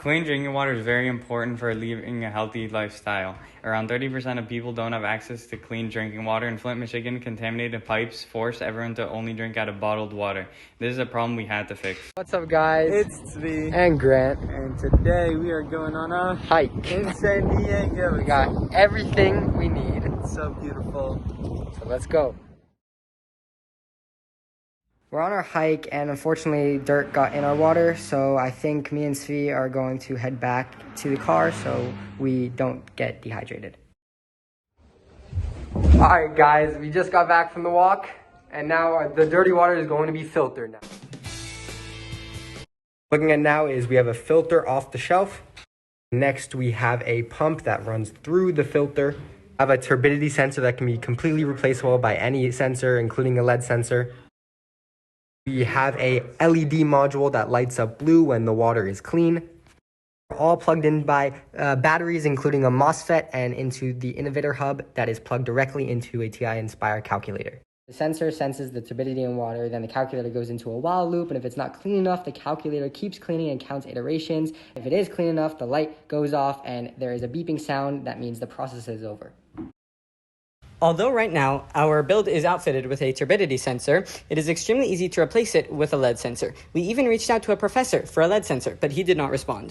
Clean drinking water is very important for living a healthy lifestyle. Around 30% of people don't have access to clean drinking water. In Flint, Michigan, contaminated pipes force everyone to only drink out of bottled water. This is a problem we had to fix. What's up, guys? It's SCY and Grant, and today we are going on a hike in San Diego. We got everything we need. It's so beautiful. So let's go. We're on our hike, and unfortunately dirt got in our water, so I think me and SCY are going to head back to the car so we don't get dehydrated. Alright guys, we just got back from the walk, and now the dirty water is going to be filtered now. Looking at now is we have a filter off the shelf. Next we have a pump that runs through the filter. I have a turbidity sensor that can be completely replaceable by any sensor, including a LED sensor. We have a LED module that lights up blue when the water is clean. We're all plugged in by batteries, including a MOSFET, and into the Innovator Hub that is plugged directly into a TI-Nspire calculator. The sensor senses the turbidity in water, then the calculator goes into a while loop, and if it's not clean enough, the calculator keeps cleaning and counts iterations. If it is clean enough, the light goes off and there is a beeping sound that means the process is over. Although right now our build is outfitted with a turbidity sensor, it is extremely easy to replace it with a LED sensor. We even reached out to a professor for a LED sensor, but he did not respond.